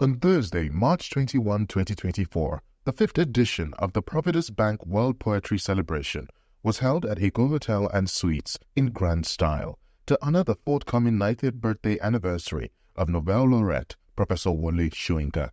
On Thursday, March 21, 2024, the 5th edition of the Providence Bank World Poetry Celebration was held at Eco Hotel and Suites in grand style to honor the forthcoming 90th birthday anniversary of Nobel laureate Professor Wole Soyinka.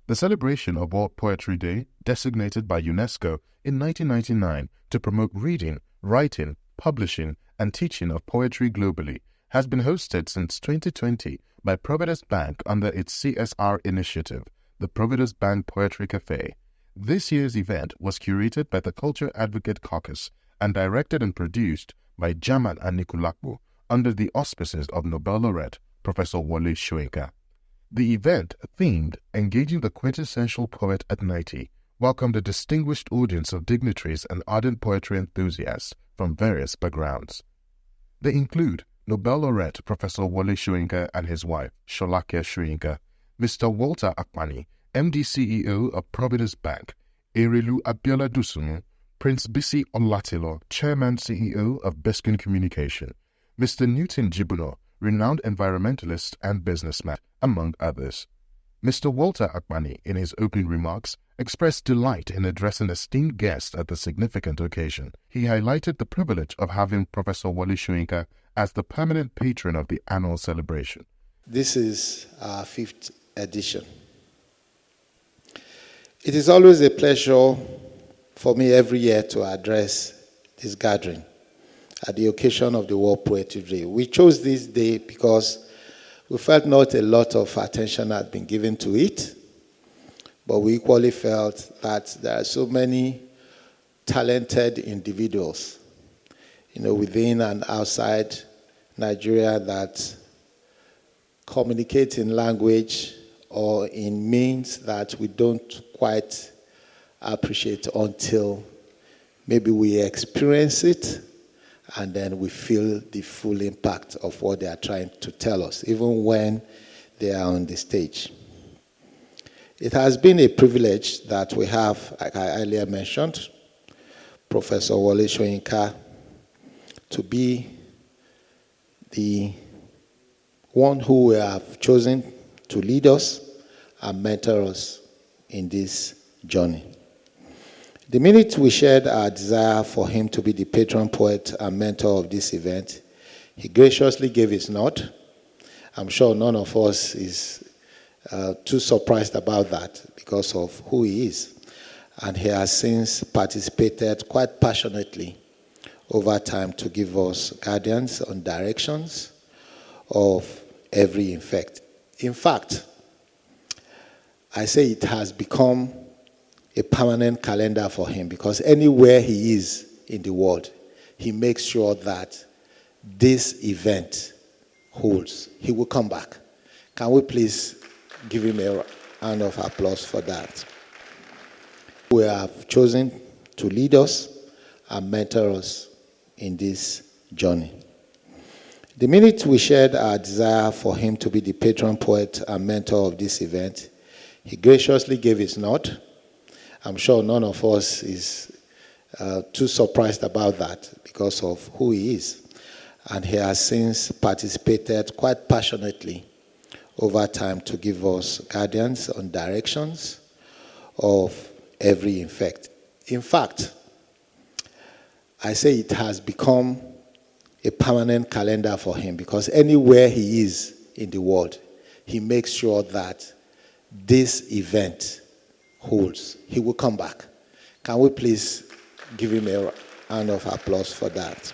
The celebration of World Poetry Day, designated by UNESCO in 1999 to promote reading, writing, publishing, and teaching of poetry globally, has been hosted since 2020 by Providence Bank under its CSR initiative, the Providence Bank Poetry Cafe. This year's event was curated by the Culture Advocate Caucus and directed and produced by Jaman and Nikulakbo under the auspices of Nobel laureate Professor Wole Soyinka. The event, themed Engaging the Quintessential Poet at 90, welcomed a distinguished audience of dignitaries and ardent poetry enthusiasts from various backgrounds. They include Nobel laureate Professor Wole Soyinka and his wife, Sholakia Soyinka, Mr. Walter Akpani, MD CEO of Providence Bank, Erelu Abiola Dusunu, Prince Bisi Olatilo, Chairman CEO of Beskin Communication, Mr. Newton Jibuno, renowned environmentalist and businessman, among others. Mr. Walter Akpani, in his opening remarks, expressed delight in addressing esteemed guests at the significant occasion. He highlighted the privilege of having Professor Wole Soyinka as the permanent patron of the annual celebration. This is our 5th edition. It is always a pleasure for me every year to address this gathering at the occasion of the World Poetry Day. We chose this day because we felt not a lot of attention had been given to it, but we equally felt that there are so many talented individuals, within and outside Nigeria that communicate in language or in means that we don't quite appreciate until maybe we experience it and then we feel the full impact of what they are trying to tell us, even when they are on the stage. It has been a privilege that we have, like I earlier mentioned, Professor Wole Soyinka to be the one who we have chosen to lead us and mentor us in this journey. The minute we shared our desire for him to be the patron poet and mentor of this event, he graciously gave his nod. I'm sure none of us is too surprised about that because of who he is. And he has since participated quite passionately over time to give us guidance on directions of every effect. In fact, I say it has become a permanent calendar for him because anywhere he is in the world, he makes sure that this event holds. He will come back. Can we please give him a round of applause for that? We have chosen to lead us and mentor us in this journey. The minute we shared our desire for him to be the patron poet and mentor of this event, he graciously gave his nod. I'm sure none of us is too surprised about that because of who he is. And he has since participated quite passionately over time to give us guidance on directions of every effect. In fact, I say it has become a permanent calendar for him because anywhere he is in the world, he makes sure that this event holds. He will come back. Can we please give him a round of applause for that?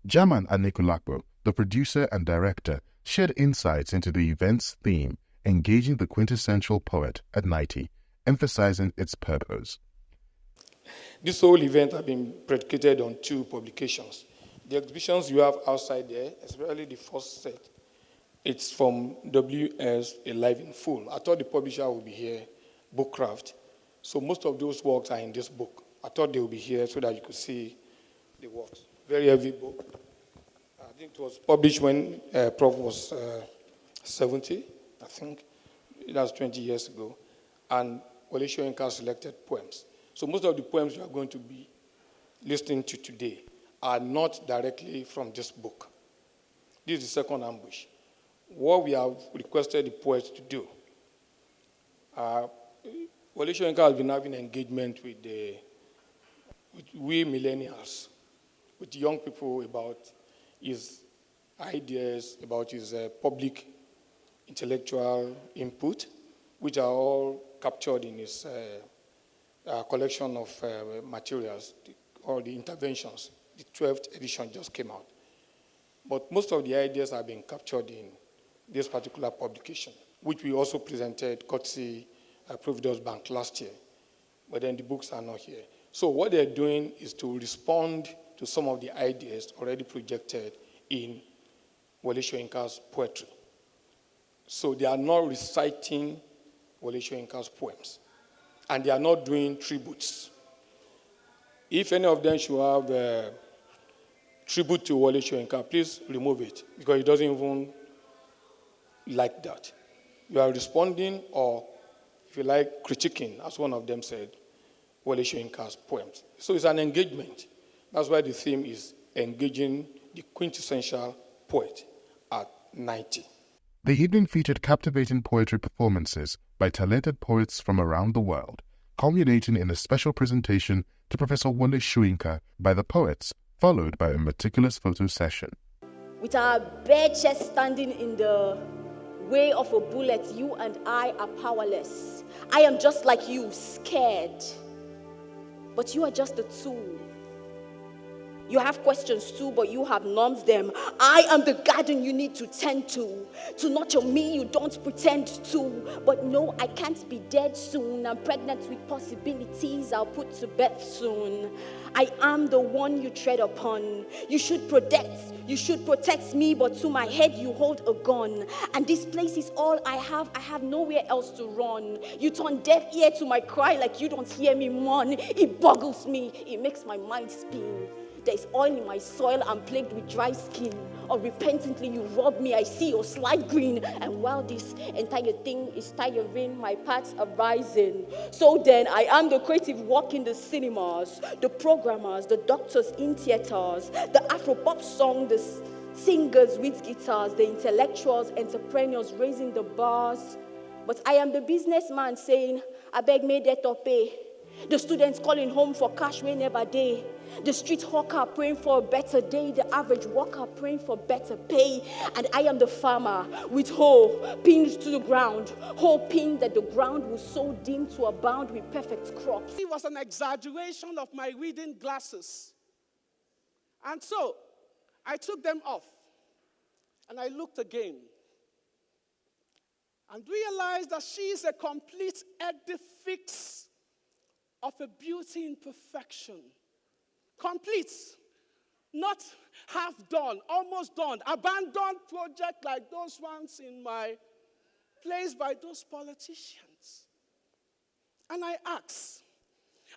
Jaman and Nikulakbo, the producer and director, shared insights into the event's theme, Engaging the Quintessential Poet at 90, emphasizing its purpose. This whole event has been predicated on 2 publications. The exhibitions you have outside there, especially the first set, it's from W.S. Alive in Full. I thought the publisher would be here, Bookcraft. So most of those works are in this book. I thought they would be here so that you could see the works. Very heavy book. I think it was published when Prof was 70, I think. That was 20 years ago. And Wole Soyinka selected poems. So most of the poems you are going to be listening to today are not directly from this book. This is the second ambush. what we have requested the poet to do. Wole Soyinka has been having engagement with we millennials, with young people about his ideas, about his public intellectual input, which are all captured in his collection of materials, all the interventions. The 12th edition just came out. But most of the ideas have been captured in this particular publication, which we also presented courtesy Prof Bank last year. But then the books are not here. So what they're doing is to respond to some of the ideas already projected in Wole Soyinka's poetry. So they are not reciting Wole Soyinka's poems. And they are not doing tributes. If any of them should have a tribute to Wole Soyinka, please remove it, because he doesn't even like that. You are responding, or if you like, critiquing, as one of them said, Wole Soyinka's poems. So it's an engagement. That's why the theme is engaging the quintessential poet at 90. The evening featured captivating poetry performances by talented poets from around the world, culminating in a special presentation to Professor Wole Soyinka by the poets, followed by a meticulous photo session. With our bare chest standing in the way of a bullet, you and I are powerless. I am just like you, scared. But you are just a tool. You have questions too, but you have numbed them. I am the garden you need to tend to. To nurture me, you don't pretend to. But no, I can't be dead soon. I'm pregnant with possibilities I'll put to bed soon. I am the one you tread upon. You should protect me, but to my head you hold a gun. And this place is all I have nowhere else to run. You turn deaf ear to my cry like you don't hear me mourn. It boggles me, it makes my mind spin. There's oil in my soil, I'm plagued with dry skin. Or repentantly you rob me, I see your slide green. And while this entire thing is tiring, my paths are rising. So then, I am the creative walking the cinemas, the programmers, the doctors in theaters, the Afro-pop song, the singers with guitars, the intellectuals, entrepreneurs raising the bars. But I am the businessman saying, I beg me that to pay. The students calling home for cash we never day. The street hawker praying for a better day. The average worker praying for better pay. And I am the farmer with hoe pinned to the ground, hoping that the ground will so dim to abound with perfect crops. It was an exaggeration of my reading glasses. And so I took them off and I looked again and realized that she is a complete edifice of a beauty in perfection. Complete, not half done, almost done, abandoned project like those ones in my place by those politicians. And I ask,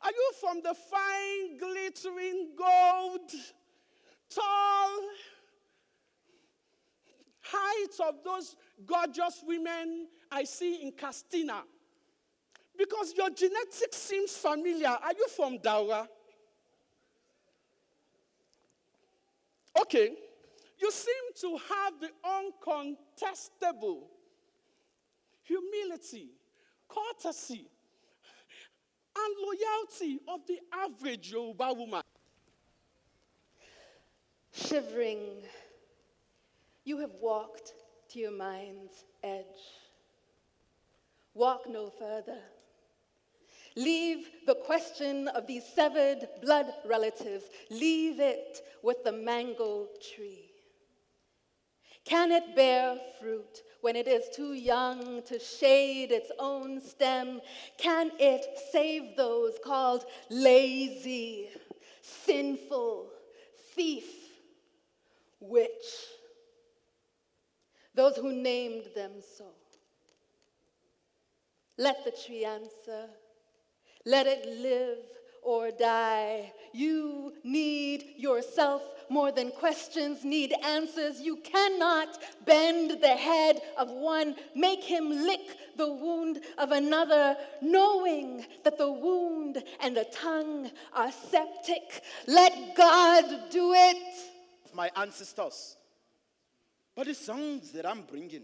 are you from the fine glittering gold, tall heights of those gorgeous women I see in Castina? Because your genetics seems familiar. Are you from Daura? Okay. You seem to have the uncontestable humility, courtesy, and loyalty of the average Yoruba woman. Shivering, you have walked to your mind's edge. Walk no further. Leave the question of these severed blood relatives. Leave it with the mango tree. Can it bear fruit when it is too young to shade its own stem? Can it save those called lazy, sinful, thief, witch? Those who named them so. Let the tree answer. Let it live or die. You need yourself more than questions need answers. You cannot bend the head of one, make him lick the wound of another, knowing that the wound and the tongue are septic. Let God do it. My ancestors. But the songs that I'm bringing,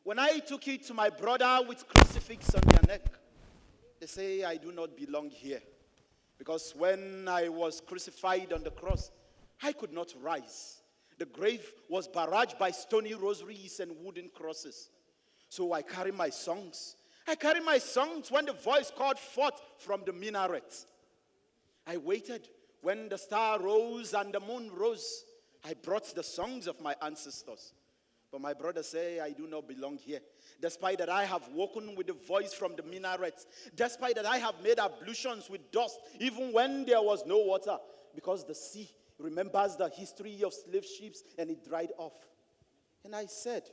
when I took it to my brother with crucifix on their neck, they say I do not belong here. Because when I was crucified on the cross, I could not rise. The grave was barraged by stony rosaries and wooden crosses. So I carry my songs. I carry my songs when the voice called forth from the minaret. I waited when the star rose and the moon rose. I brought the songs of my ancestors. But my brothers say I do not belong here. Despite that I have woken with the voice from the minarets. Despite that I have made ablutions with dust, even when there was no water. Because the sea remembers the history of slave ships and it dried off. And I said,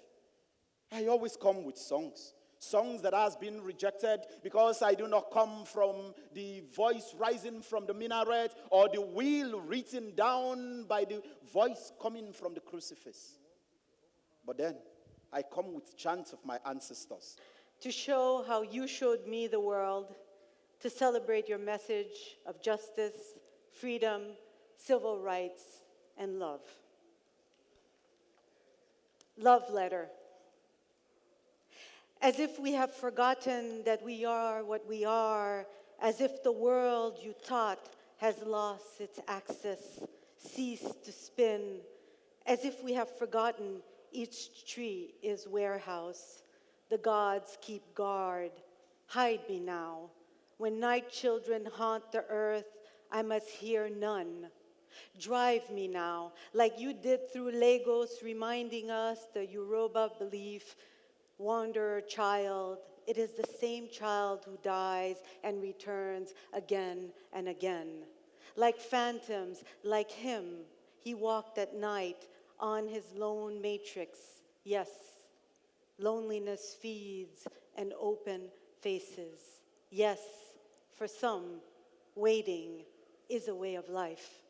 I always come with songs. Songs that has been rejected because I do not come from the voice rising from the minaret or the wheel written down by the voice coming from the crucifix. But then I come with chants of my ancestors. To show how you showed me the world, to celebrate your message of justice, freedom, civil rights, and love. Love letter. As if we have forgotten that we are what we are, as if the world you taught has lost its axis, ceased to spin, as if we have forgotten each tree is warehouse. The gods keep guard. Hide me now. When night children haunt the earth, I must hear none. Drive me now, like you did through Lagos, reminding us the Yoruba belief, wanderer child, it is the same child who dies and returns again and again. Like phantoms, like him, he walked at night on his lone matrix. Yes, loneliness feeds and open faces. Yes, for some, waiting is a way of life.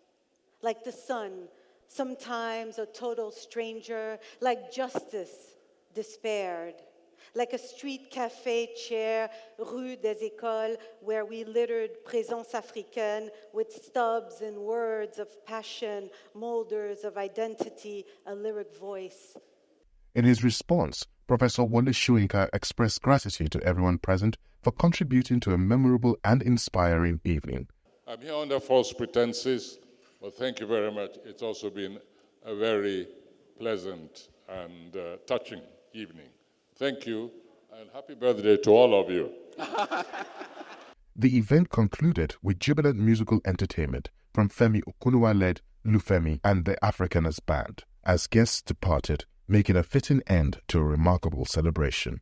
Like the sun, sometimes a total stranger, like justice, despaired. Like a street cafe chair, Rue des Écoles, where we littered présence africaine with stubs and words of passion, molders of identity, a lyric voice. In his response, Professor Wole Soyinka expressed gratitude to everyone present for contributing to a memorable and inspiring evening. I'm here under false pretenses, but thank you very much. It's also been a very pleasant and touching evening. Thank you, and happy birthday to all of you. The event concluded with jubilant musical entertainment from Femi Okunuwa-led Lufemi and the Africaners Band, as guests departed, making a fitting end to a remarkable celebration.